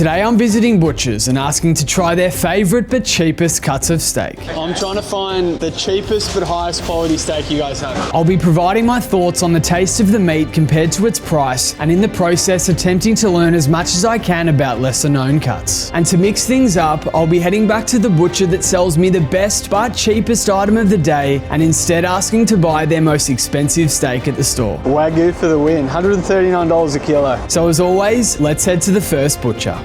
Today I'm visiting butchers and asking to try their favourite but cheapest cuts of steak. I'm trying to find the cheapest but highest quality steak you guys have. I'll be providing my thoughts on the taste of the meat compared to its price, and in the process attempting to learn as much as I can about lesser known cuts. And to mix things up, I'll be heading back to the butcher that sells me the best but cheapest item of the day, and instead asking to buy their most expensive steak at the store. Wagyu for the win, $139 a kilo. So as always, let's head to the first butcher.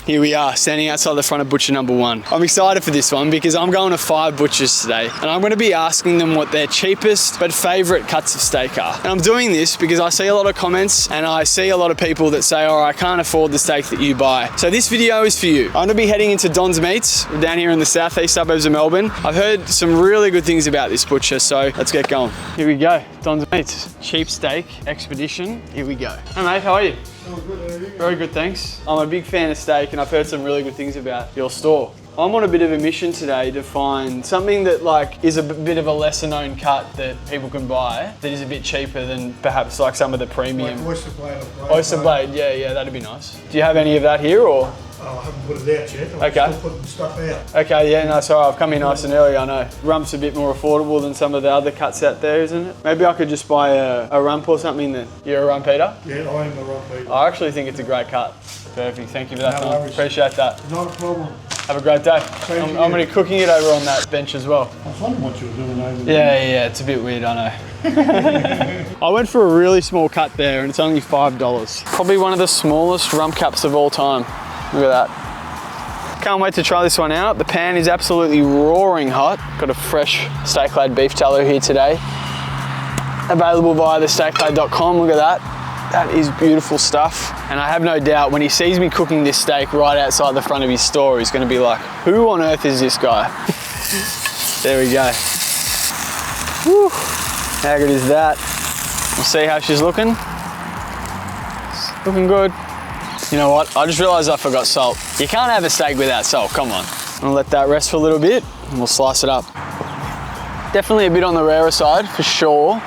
Here we are, standing outside the front of butcher number 1. I'm excited for this one because I'm going to 5 butchers today, and I'm going to be asking them what their cheapest but favourite cuts of steak are. And I'm doing this because I see a lot of comments and I see a lot of people that say, oh, I can't afford the steak that you buy. So this video is for you. I'm going to be heading into Don's Meats down here in the southeast suburbs of Melbourne. I've heard some really good things about this butcher, so let's get going. Here we go, Don's Meats. Cheap steak expedition, here we go. Hey mate, how are you? Oh, good, how are you? Very good, thanks. I'm a big fan of steak and I've heard some really good things about your store. I'm on a bit of a mission today to find something that is a bit of a lesser known cut that people can buy that is a bit cheaper than perhaps like some of the premium. Like oyster blade. Oyster blade, yeah, that'd be nice. Do you have any of that here or? Oh, I haven't put it out yet. I'm still putting stuff out. Okay, yeah, no, sorry, I've come in nice and early, I know. Rump's a bit more affordable than some of the other cuts out there, isn't it? Maybe I could just buy a rump or something then. You're a rump eater? Yeah, I am a rump eater. I actually think it's a great cut. Perfect, thank you for that, Tom. Appreciate that. Not a problem. Have a great day. I'm going to be cooking it over on that bench as well. I was wondering what you were doing over there. Yeah, it's a bit weird, I know. I went for a really small cut there and it's only $5. Probably one of the smallest rump cups of all time. Look at that. Can't wait to try this one out. The pan is absolutely roaring hot. Got a fresh steak-laid beef tallow here today. Available via thesteaklade.com, look at that. That is beautiful stuff. And I have no doubt when he sees me cooking this steak right outside the front of his store, he's gonna be like, who on earth is this guy? There we go. Whew. How good is that? We'll see how she's looking. It's looking good. You know what? I just realized I forgot salt. You can't have a steak without salt, come on. I'm gonna let that rest for a little bit and we'll slice it up. Definitely a bit on the rarer side, for sure.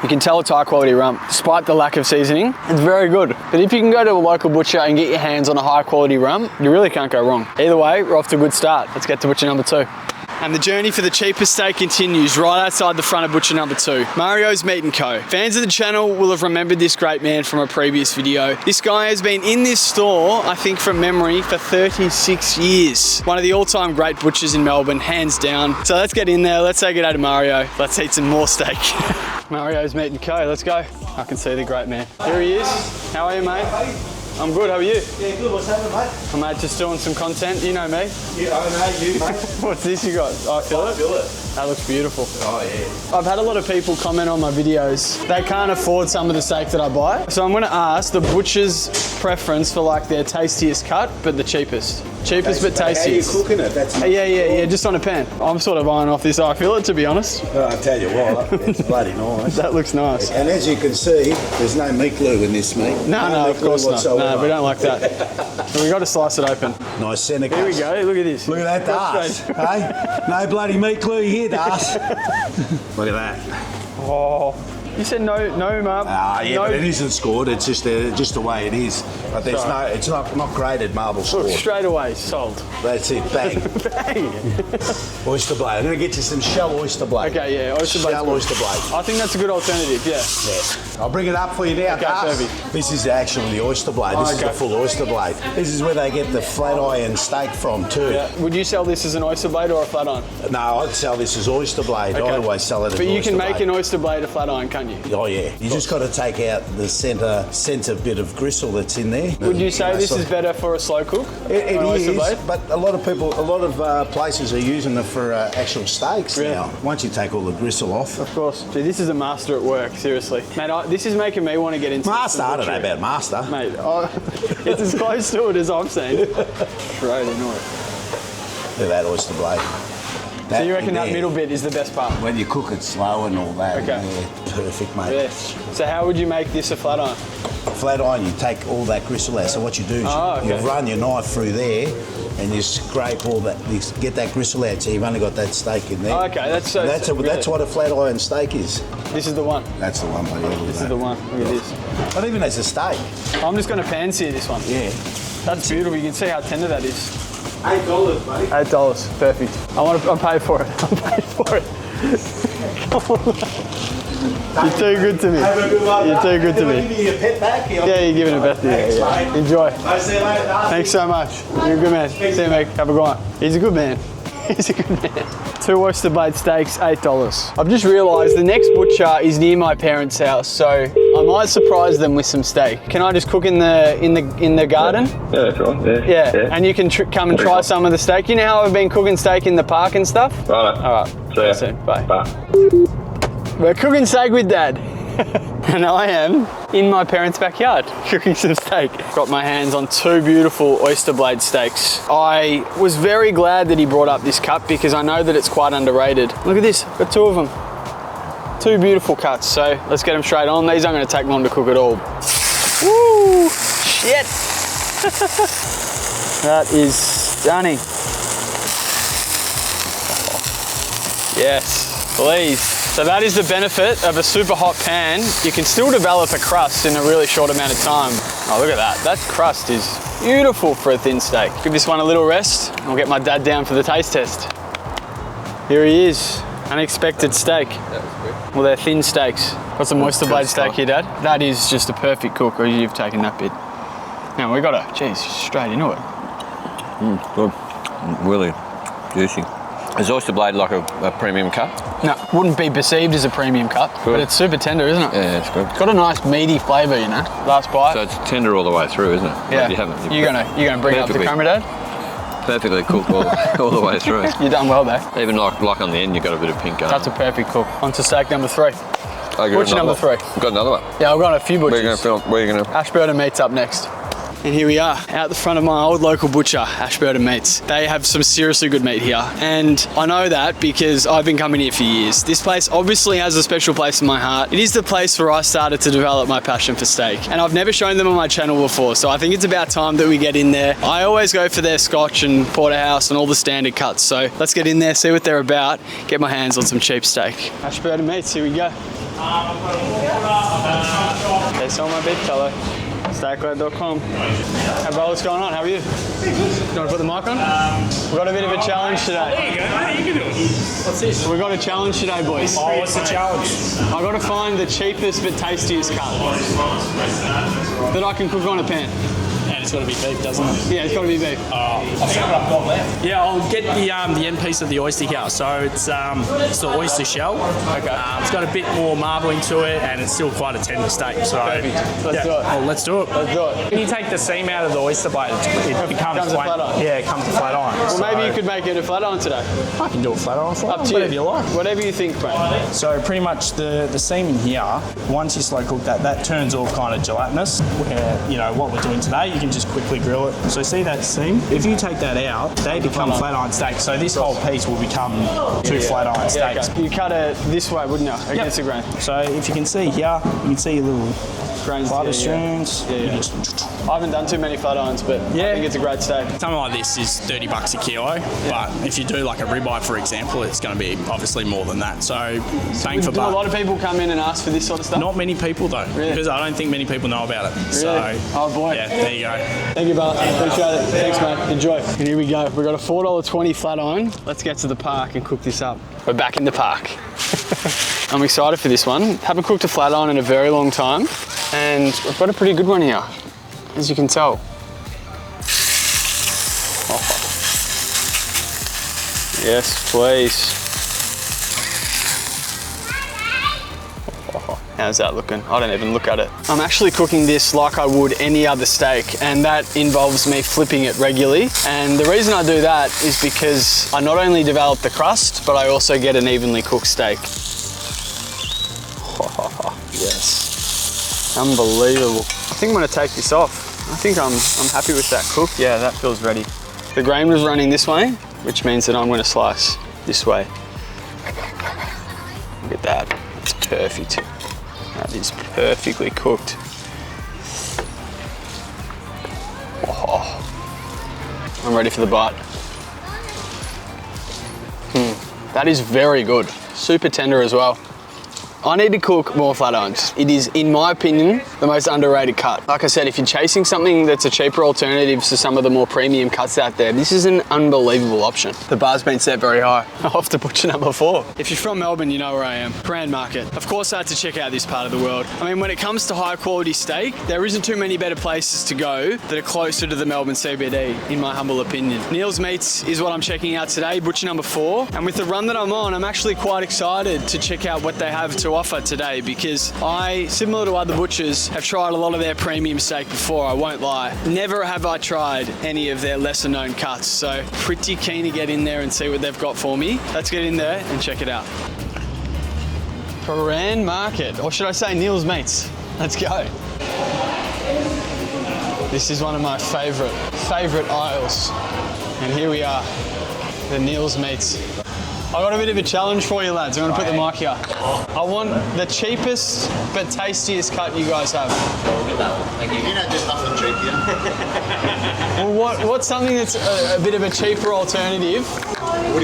You can tell it's high quality rump, despite the lack of seasoning. It's very good. But if you can go to a local butcher and get your hands on a high quality rump, you really can't go wrong. Either way, we're off to a good start. Let's get to butcher number 2. And the journey for the cheapest steak continues right outside the front of butcher number 2, Mario's Meat & Co. Fans of the channel will have remembered this great man from a previous video. This guy has been in this store, I think from memory, for 36 years. One of the all-time great butchers in Melbourne, hands down. So let's get in there, let's say good day to Mario. Let's eat some more steak. Mario's Meat & Co, let's go. I can see the great man. Here he is. How are you, mate? I'm good, how are you? Yeah, good, what's happening, mate? I'm mate, just doing some content, you know me. Yeah, I know you, mate. What's this you got? Oh, fillet? That looks beautiful. Oh, yeah. I've had a lot of people comment on my videos. They can't afford some of the steak that I buy. So I'm gonna ask the butcher's preference for like their tastiest cut, but the cheapest. Cheapest but tastiest. How are you cooking it? That's yeah, just on a pan. I'm sort of eyeing off this eye fillet, to be honest. Well, I tell you what, it's bloody nice. That looks nice. And as you can see, there's no meat glue in this meat. No, of course not. No, we don't like that. So we got to slice it open. Nice centre cut. Here we go, look at this. Look at that, Das. Hey? No bloody meat glue here, Das. Look at that. Oh. You said no, mum. Yeah, but it isn't scored. It's just the way it is. But there's it's not graded marble scored. Look, straight away, sold. That's it, bang. Bang. Oyster blade. I'm gonna get you some shell oyster blade. Okay, yeah, oyster blade. Shell oyster blade. I think that's a good alternative. Yeah. Yeah. I'll bring it up for you now. Okay, perfect. This is actually the oyster blade. This is the full oyster blade. This is where they get the flat iron steak from too. Yeah. Would you sell this as an oyster blade or a flat iron? No, I'd sell this as oyster blade. Okay. I'd always sell it as oyster blade. But you can make an oyster blade a flat iron, can't you? Oh yeah. You just got to take out the centre bit of gristle that's in there. Would you say this is better for a slow cook? It is, but a lot of places are using it for actual steaks now. Once you take all the gristle off. Of course. Gee, this is a master at work, seriously. Mate, this is making me want to get into master. I don't know about master. Mate, it's as close to it as I've seen. Great, annoying. Look at that oyster blade. So you reckon that middle bit is the best part? When you cook it slow and all that. Okay. Yeah, perfect, mate. Yes. So how would you make this a flat iron? Flat iron, you take all that gristle out. So what you do is you run your knife through there and you scrape all that, you get that gristle out, so you've only got that steak in there. Oh, okay, that's what a flat iron steak is. This is the one. That's the one, buddy. This is the one. Look at this. Not even as a steak. I'm just going to pan sear this one. Yeah. That's beautiful. You can see how tender that is. $8, buddy. $8. Perfect. I'll pay for it. I'll pay for it. You're too good to me. Have a good one. You're too good to me. Give you your pet back? Yeah, you're giving it back to you. Yeah. Enjoy. I'll see you later. Thanks so much. You're a good man. See you, mate. Have a good one. He's a good man. He's a good man. 2 oyster blade steaks, $8. I've just realised the next butcher is near my parents' house, so I might surprise them with some steak. Can I just cook in the garden? Yeah, that's right. Yeah. And you can come and try some of the steak. You know how I've been cooking steak in the park and stuff? Right. All right. See ya. Soon. Bye. Bye. We're cooking steak with Dad. And I am in my parents' backyard cooking some steak. Got my hands on 2 beautiful oyster blade steaks. I was very glad that he brought up this cut because I know that it's quite underrated. Look at this, got 2 of them. 2 beautiful cuts, so let's get them straight on. These aren't going to take long to cook at all. Woo! Shit! That is stunning. Yes, please. So that is the benefit of a super hot pan. You can still develop a crust in a really short amount of time. Oh, look at that. That crust is beautiful for a thin steak. Give this one a little rest. I'll get my dad down for the taste test. Here he is. Unexpected steak. Well, they're thin steaks. Got some oyster blade steak here, Dad. That is just a perfect cook. Or you've taken that bit. Now we got to, geez, straight into it. Good. Really juicy. Is oyster blade like a premium cut? No, wouldn't be perceived as a premium cut, but it's super tender, isn't it? Yeah, it's good. It's got a nice meaty flavour, you know. Last bite. So it's tender all the way through, isn't it? Yeah. Like You're gonna bring it up to camera, Dad? Perfectly cooked all the way through. You've done well there. Even like on the end, you've got a bit of pink going. That's a perfect cook. On to steak number 3. Butcher number 3. You've got another one? Yeah, I've got a few butchers. Where are you going to? Ashburton Meats up next. And here we are, out the front of my old local butcher, Ashburton Meats. They have some seriously good meat here. And I know that because I've been coming here for years. This place obviously has a special place in my heart. It is the place where I started to develop my passion for steak. And I've never shown them on my channel before, so I think it's about time that we get in there. I always go for their Scotch and Porterhouse and all the standard cuts. So let's get in there, see what they're about, get my hands on some cheap steak. Ashburton Meats, here we go. Okay, so my big fellow. Steaklad.com. Hey bro, what's going on? How are you? You want to put the mic on? We've got a bit of a challenge today. There you go, mate. You can do it. What's this? We've got a challenge today, boys. Oh, what's the challenge? I've got to find the cheapest but tastiest cut that I can cook on a pan. And it's got to be beef, doesn't it? Yeah, it's got to be beef. I'll see what I've got left. Yeah, I'll get the end piece of the oyster here. So it's the oyster shell. Okay. It's got a bit more marbling to it, and it's still quite a tender steak. So Perfect. Let's do it. Well, let's do it. Let's do it. When you take the seam out of the oyster blade, it becomes a flat iron. Yeah, it comes a flat iron. Well, maybe you could make it a flat iron today. I can do a flat iron. Up to whatever you like. Whatever you think, mate. So pretty much the seam in here, once you slow cook that turns all kind of gelatinous. Where, you know, what we're doing today, you can just quickly grill it. So see that seam? If you take that out, they become flat iron steaks. So this whole piece will become 2 flat iron steaks. Okay. You cut it this way, wouldn't you? Against the grain. So if you can see here, you can see your little Grains, fibre streams. Yeah. I haven't done too many flat irons, but I think it's a great steak. Something like this is $30 a kilo, but if you do like a ribeye, for example, it's going to be obviously more than that. So bang for Do buck. a lot of people come in and ask for this sort of stuff? Not many people though, Really? because I don't think many people know about it. Really? So, oh boy. yeah, there you go. Thank you, Bart. Appreciate it. Thanks, mate. Enjoy. And here we go. We've got a $4.20 flat iron. Let's get to the park and cook this up. We're back in the park. I'm excited for this one. Haven't cooked a flat iron in a very long time, and we've got a pretty good one here, as you can tell. Oh. Yes, please. How's that looking? I don't even look at it. I'm actually cooking this like I would any other steak, and that involves me flipping it regularly. And the reason I do that is because I not only develop the crust, but I also get an evenly cooked steak. Yes. Unbelievable. I think I'm gonna take this off. I think I'm happy with that cook. Yeah, that feels ready. The grain was running this way, which means that I'm gonna slice this way. Look at that, it's perfect. That is perfectly cooked. I'm ready for the bite. That is very good. Super tender as well. I need to cook more flat irons. It is, in my opinion, the most underrated cut. Like I said, if you're chasing something that's a cheaper alternative to some of the more premium cuts out there, this is an unbelievable option. The bar's been set very high. Off to butcher number 4. If you're from Melbourne, you know where I am. Grand Market. Of course, I had to check out this part of the world. I mean, when it comes to high quality steak, there isn't too many better places to go that are closer to the Melbourne CBD, in my humble opinion. Neil's Meats is what I'm checking out today, butcher number 4. And with the run that I'm on, I'm actually quite excited to check out what they have to offer today, because I, similar to other butchers, have tried a lot of their premium steak before, I won't lie. Never have I tried any of their lesser known cuts, so pretty keen to get in there and see what they've got for me. Let's get in there and check it out. Grand Market, or should I say Neil's Meats. Let's go. This is one of my favorite aisles. And here we are, the Neil's Meats. I got a bit of a challenge for you lads. I'm gonna put the mic here. I want the cheapest but tastiest cut you guys have. Thank you. You know, just nothing cheap here. Well, what's something that's a bit of a cheaper alternative,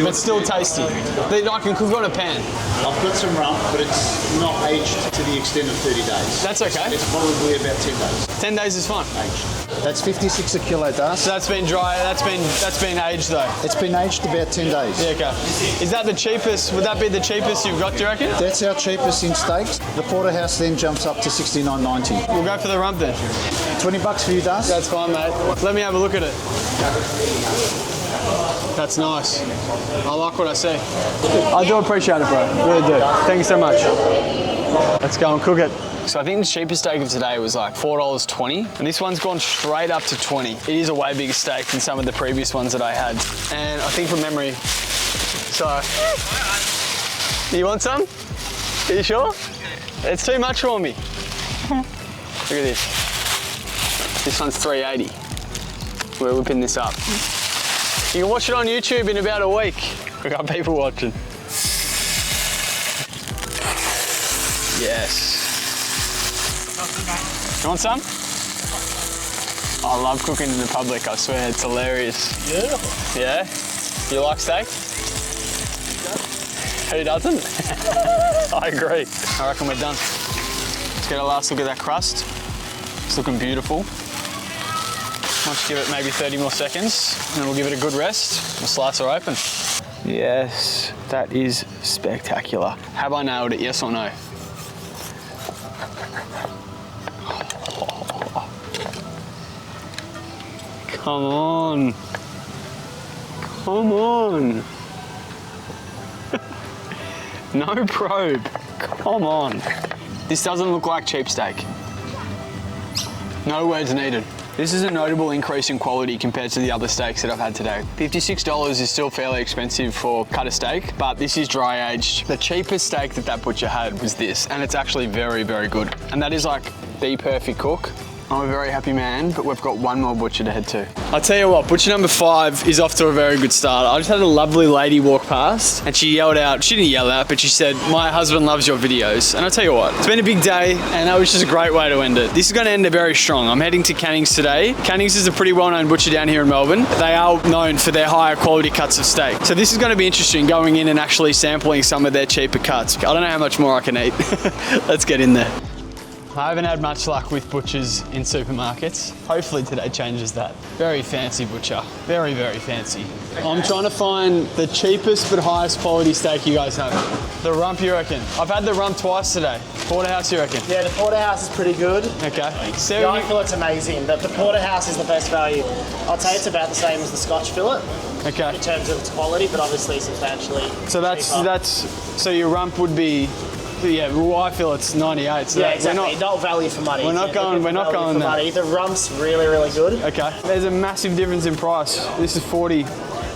but still tasty, that I can cook on a pan? I've got some rump, but it's not aged to the extent of 30 days. That's okay. It's probably about 10 days. 10 days is fine. Aged. That's 56 a kilo, Das. So that's been dry. That's been aged though. It's been aged about 10 days. Yeah, okay. Is that the cheapest? Would that be the cheapest you've got, do you reckon? That's our cheapest in steaks. The porterhouse then jumps up to $69.90. We'll go for the rump then. $20 for you, Das. That's fine, mate. Let me have a look at it. That's nice. I like what I see. I do appreciate it, bro. Really do. Thank you so much. Let's go and cook it. So I think the cheapest steak of today was like $4.20, and this one's gone straight up to $20. It is a way bigger steak than some of the previous ones that I had. And I think from memory, so, you want some? Are you sure? It's too much for me. Look at this. This one's $3.80. We're whipping this up. You can watch it on YouTube in about a week. We've got people watching. Yes. You want some? I love cooking in the public, I swear, it's hilarious. Yeah. Yeah? You like steak? Who doesn't? I agree. I reckon we're done. Let's get a last look at that crust. It's looking beautiful. Let's give it maybe 30 more seconds, and then we'll give it a good rest. We'll slice her open. Yes, that is spectacular. Have I nailed it, yes or no? Come on. Come on. No probe. Come on. This doesn't look like cheap steak. No words needed. This is a notable increase in quality compared to the other steaks that I've had today. $56 is still fairly expensive for cut of steak, but this is dry aged. The cheapest steak that butcher had was this, and it's actually very, very good. And that is like the perfect cook. I'm a very happy man, but we've got one more butcher to head to. I'll tell you what, butcher number 5 is off to a very good start. I just had a lovely lady walk past and she yelled out, she didn't yell out, but she said, "My husband loves your videos." And I'll tell you what, it's been a big day and that was just a great way to end it. This is gonna end it very strong. I'm heading to Cannings today. Cannings is a pretty well-known butcher down here in Melbourne. They are known for their higher quality cuts of steak. So this is gonna be interesting, going in and actually sampling some of their cheaper cuts. I don't know how much more I can eat. Let's get in there. I haven't had much luck with butchers in supermarkets. Hopefully today changes that. Very fancy butcher. Very, very fancy. I'm trying to find the cheapest but highest quality steak you guys have. The rump, you reckon? I've had the rump twice today. Porterhouse, you reckon? Yeah, the porterhouse is pretty good. Okay. The eye fillet's amazing. The porterhouse is the best value. I'd say it's about the same as the Scotch fillet Okay. in terms of its quality, but obviously substantially So cheaper. so your rump would be, yeah, well, I feel it's 98. So Yeah, that- exactly. Not value for money. we're not going value for there. money. The rump's really, really good. Okay. There's a massive difference in price. This is 40.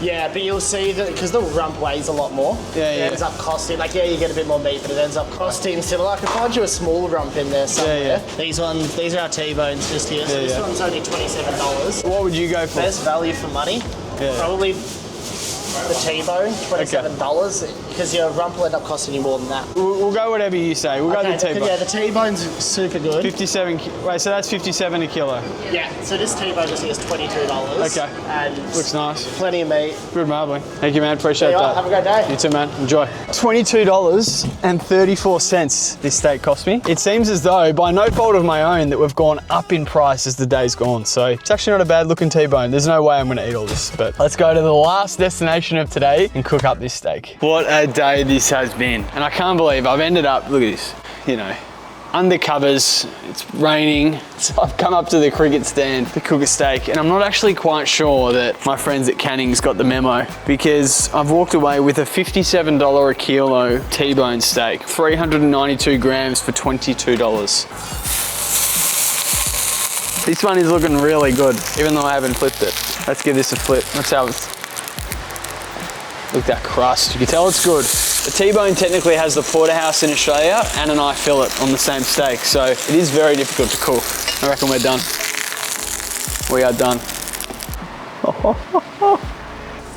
Yeah, but you'll see that because the rump weighs a lot more. Yeah, it yeah. ends up costing, like, yeah, you get a bit more meat, but it ends up costing similar. I can find you a small rump in there somewhere. Yeah. These are our T-bones just here. So this one's only $27. What would you go for? Best value for money, Yeah. probably the T-bone, $27. because your rump will end up costing you more than that. We'll go whatever you say. We'll go the T-bone. Yeah, the T-bone's super good. 57. Wait, so that's 57 a kilo. Yeah, so this T-bone just is $22. Okay. And looks nice. Plenty of meat. Good marbling. Thank you, man. Appreciate that. Have a great day. You too, man. Enjoy. $22.34 this steak cost me. It seems as though, by no fault of my own, that we've gone up in price as the day's gone. So it's actually not a bad looking T-bone. There's no way I'm going to eat all this. But let's go to the last destination of today and cook up this steak. What a day this has been. And I can't believe I've ended up, look at this, you know, under covers, it's raining, so I've come up to the cricket stand to cook a steak, and I'm not actually quite sure that my friends at Cannings got the memo, because I've walked away with a $57 a kilo T-bone steak, 392 grams for $22. This one is looking really good, even though I haven't flipped it. Let's give this a flip. Let's have it. Look at that crust. You can tell it's good. The T-bone technically has the porterhouse in Australia and an eye fillet on the same steak, so it is very difficult to cook. I reckon we're done. We are done.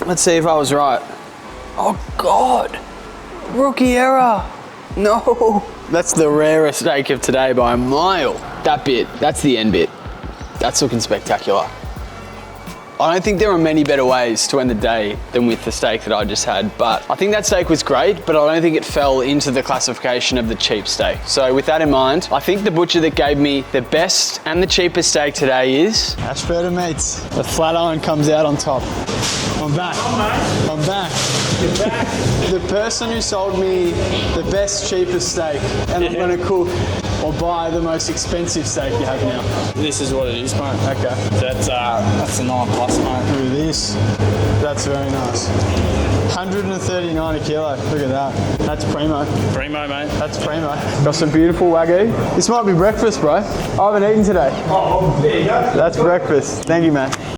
Let's see if I was right. Oh God, rookie error. No. That's the rarest steak of today by a mile. That bit, that's the end bit. That's looking spectacular. I don't think there are many better ways to end the day than with the steak that I just had, but I think that steak was great, but I don't think it fell into the classification of the cheap steak. So with that in mind, I think the butcher that gave me the best and the cheapest steak today is Ashburton, mates. The flat iron comes out on top. I'm back. I'm back. You're back. The person who sold me the best, cheapest steak, and I'm gonna cook or buy the most expensive steak you have now. This is what it is, mate. Okay. That's a 9+, mate. Look at this. That's very nice. 139 a kilo. Look at that. That's primo. Primo, mate. That's primo. Got some beautiful Wagyu. This might be breakfast, bro. I haven't eaten today. Oh, there you go. That's breakfast. Thank you, man.